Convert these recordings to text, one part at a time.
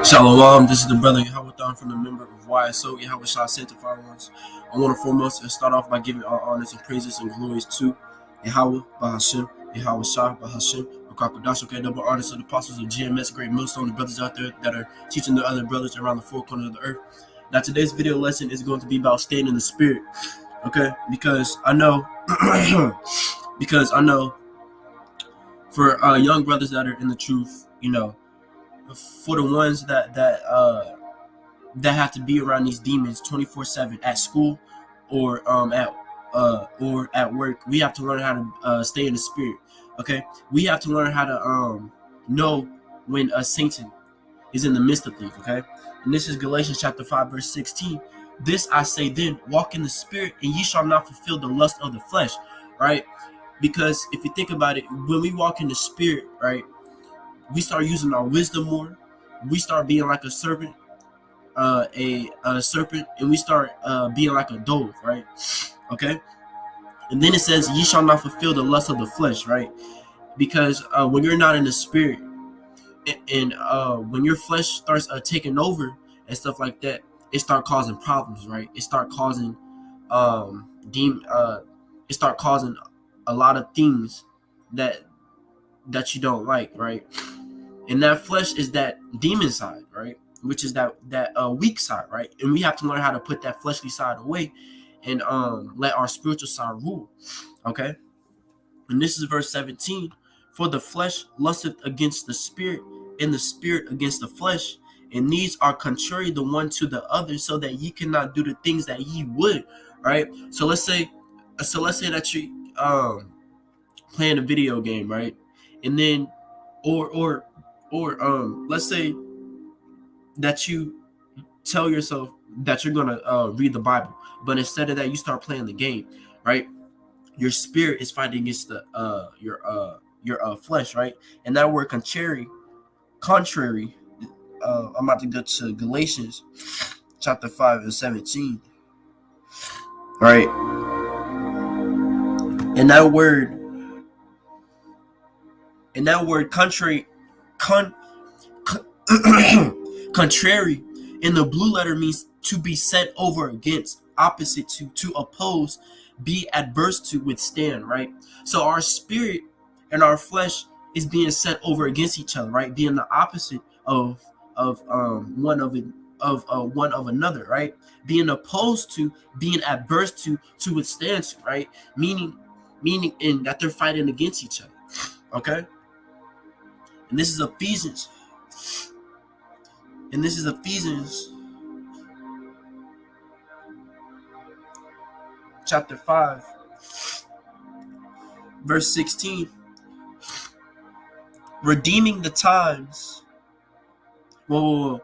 Shalom, this is the brother Yahweh from the member of YSO, Yahweh Shah Sanctified Ones. I want to foremost start off by giving all honors and praises and glories to Yahweh, Bahashem, Yahweh Shah, Bahashem, Akakadash, okay, double honors to the apostles of GMS, great millstone, the brothers out there that are teaching the other brothers around the four corners of the earth. Now, today's video lesson is going to be about staying in the spirit, okay, because I know for young brothers that are in the truth, for the ones that have to be around these demons 24/7 at school or at work, we have to learn how to stay in the spirit. Okay, we have to learn how to know when Satan is in the midst of things. Okay, and this is Galatians chapter 5 verse 16. This I say then, walk in the spirit, and ye shall not fulfill the lust of the flesh. Right? Because if you think about it, when we walk in the spirit, right, we start using our wisdom more. We start being like a serpent, a serpent, and we start being like a dove, right? Okay. And then it says, "Ye shall not fulfill the lust of the flesh," right? Because when you're not in the spirit, and when your flesh starts taking over and stuff like that, it start causing problems, right? It start causing it start causing a lot of things that you don't like, right? And that flesh is that demon side, right? Which is that weak side, right? And we have to learn how to put that fleshly side away and let our spiritual side rule, okay? And this is verse 17. For the flesh lusteth against the spirit, and the spirit against the flesh, and these are contrary the one to the other, so that ye cannot do the things that ye would, right? So let's say that you playing a video game, right? And then or let's say that you tell yourself that you're gonna read the Bible, but instead of that, you start playing the game, right? Your spirit is fighting against the your flesh, right? And that word contrary. I'm about to go to Galatians chapter 5 and 17, right? And that word contrary. Contrary in the blue letter means to be set over against, opposite to oppose, be adverse to, withstand, right? So our spirit and our flesh is being set over against each other, right? Being the opposite of one of another, right? Being opposed to, being adverse to withstand to, right? Meaning in that they're fighting against each other. Okay? And this is Ephesians chapter 5 verse 16. Redeeming the times. Whoa.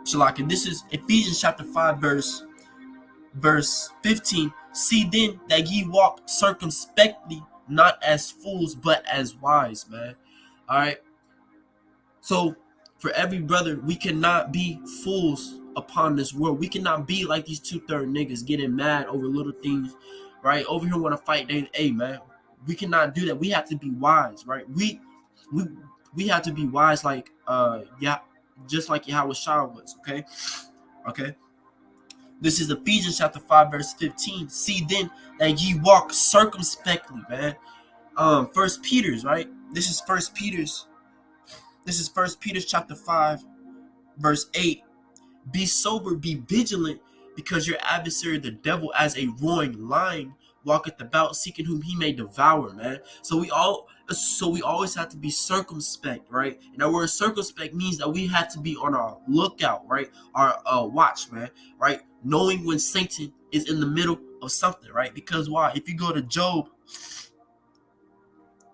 Shalaki. This is Ephesians chapter 5 verse 15. See then that ye walk circumspectly, not as fools, but as wise, man. All right. So for every brother, we cannot be fools upon this world. We cannot be like these 2/3 niggas getting mad over little things, right? Over here want to fight. Hey, man, we cannot do that. We have to be wise, right? We have to be wise, like just like Yahweh Shah was. Okay. This is Ephesians chapter 5 verse 15. See then that ye walk circumspectly, man. First Peter's, right? This is First Peter's chapter 5 verse 8. Be sober, be vigilant, because your adversary the devil, as a roaring lion, walketh about, seeking whom he may devour, man. So we always have to be circumspect, right? And that word circumspect means that we have to be on our lookout, right? Our watch, man, right? Knowing when Satan is in the middle of something, right? Because why? If you go to Job,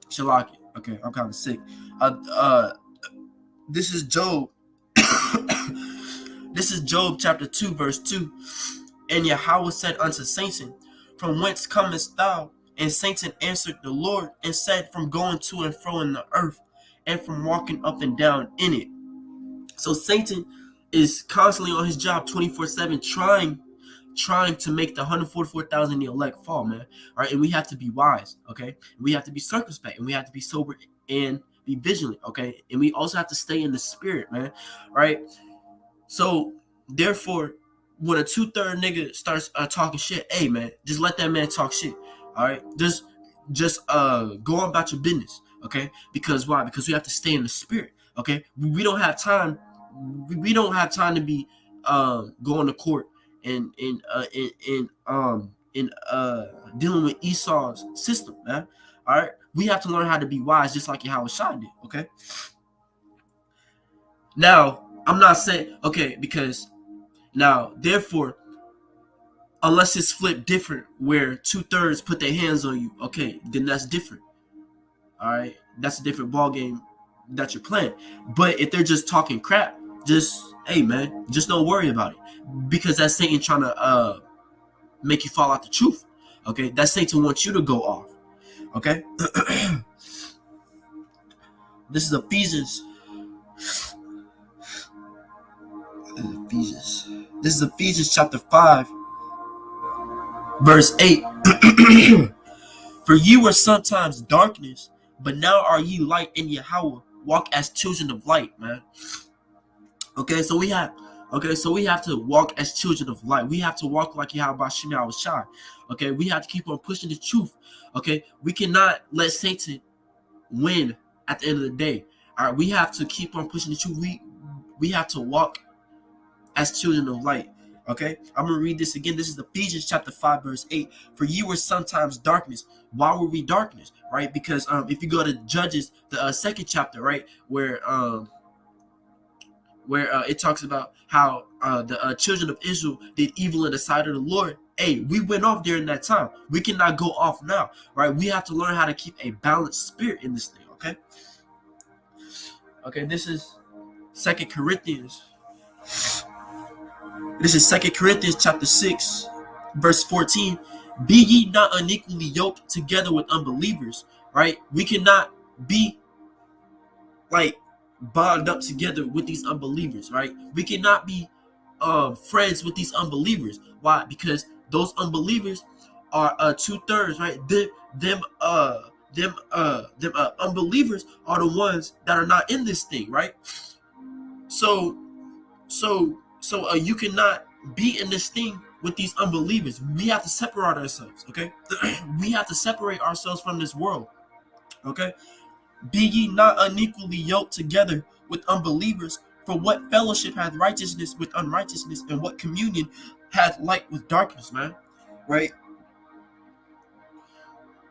Shalaki, okay, I'm kind of sick. This is Job. This is Job chapter 2 verse 2. And Yahweh said unto Satan, from whence comest thou? And Satan answered the Lord and said, from going to and fro in the earth, and from walking up and down in it. So Satan is constantly on his job 24/7 trying to make the 144,000 the elect fall, man. All right, and we have to be wise, okay? We have to be circumspect, and we have to be sober and be vigilant, okay? And we also have to stay in the spirit, man, right? So therefore, when a 2/3 nigga starts talking shit, hey man, just let that man talk shit. All right, just go on about your business, okay? Because why? Because we have to stay in the spirit, okay? We don't have time. We don't have time to be going to court and dealing with Esau's system, man. All right, we have to learn how to be wise, just like Yahweh Shai did, okay? Now, I'm not saying, okay, because now, therefore, unless it's flipped different, where 2/3 put their hands on you, okay, then that's different. All right, that's a different ball game that you're playing. But if they're just talking crap, just hey man, just don't worry about it, because that's Satan trying to make you fall out the truth. Okay, that Satan wants you to go off. Okay, this is Ephesians. This is Ephesians chapter 5, verse 8. For you were sometimes darkness, but now are ye light in Yahweh. Walk as children of light, man. Okay, so we have to walk as children of light. We have to walk like Yahweh Shai. Okay, we have to keep on pushing the truth. Okay, we cannot let Satan win at the end of the day. All right, we have to keep on pushing the truth. We have to walk as children of light. Okay, I'm gonna read this again. This is Ephesians chapter 5, verse 8. For you were sometimes darkness. Why were we darkness? Right? Because if you go to Judges, the second chapter, right, where it talks about how the children of Israel did evil in the sight of the Lord. Hey, we went off during that time. We cannot go off now, right? We have to learn how to keep a balanced spirit in this thing. Okay. Okay. This is 2 Corinthians. This is 2 Corinthians chapter 6, verse 14. Be ye not unequally yoked together with unbelievers, right? We cannot be like bond up together with these unbelievers, right? We cannot be friends with these unbelievers. Why? Because those unbelievers are 2/3, right? Them unbelievers are the ones that are not in this thing, right? So you cannot be in this thing with these unbelievers. We have to separate ourselves, okay? We have to separate ourselves from this world, okay? Be ye not unequally yoked together with unbelievers, for what fellowship hath righteousness with unrighteousness, and what communion hath light with darkness, man? Right?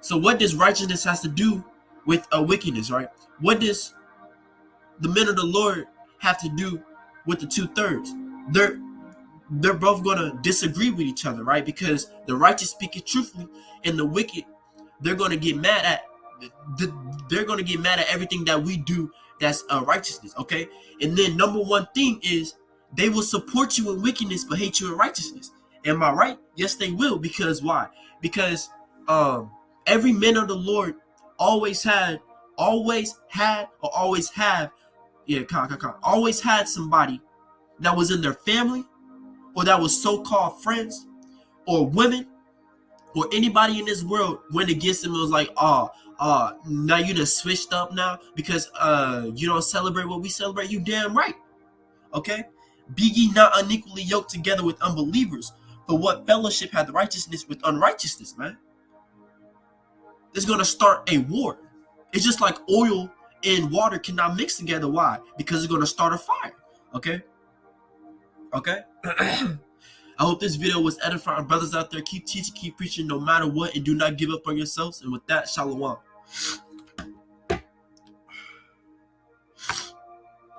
So what does righteousness has to do with wickedness, right? What does the men of the Lord have to do with the 2/3? They're both gonna disagree with each other, right? Because the righteous speak it truthfully, and the wicked, they're gonna get mad at everything that we do that's righteousness, okay? And then number one thing is they will support you in wickedness but hate you in righteousness. Am I right? Yes, they will. Because why? Because every man of the Lord always had somebody that was in their family, or that was so-called friends, or women, or anybody in this world went against them and was like, now you done switched up now because you don't celebrate what we celebrate. You damn right. Okay? Be ye not unequally yoked together with unbelievers, for what fellowship hath righteousness with unrighteousness, man? It's gonna start a war. It's just like oil and water cannot mix together. Why? Because it's gonna start a fire. Okay? Okay? I hope this video was edifying. Brothers out there, keep teaching, keep preaching no matter what, and do not give up on yourselves. And with that, shalom.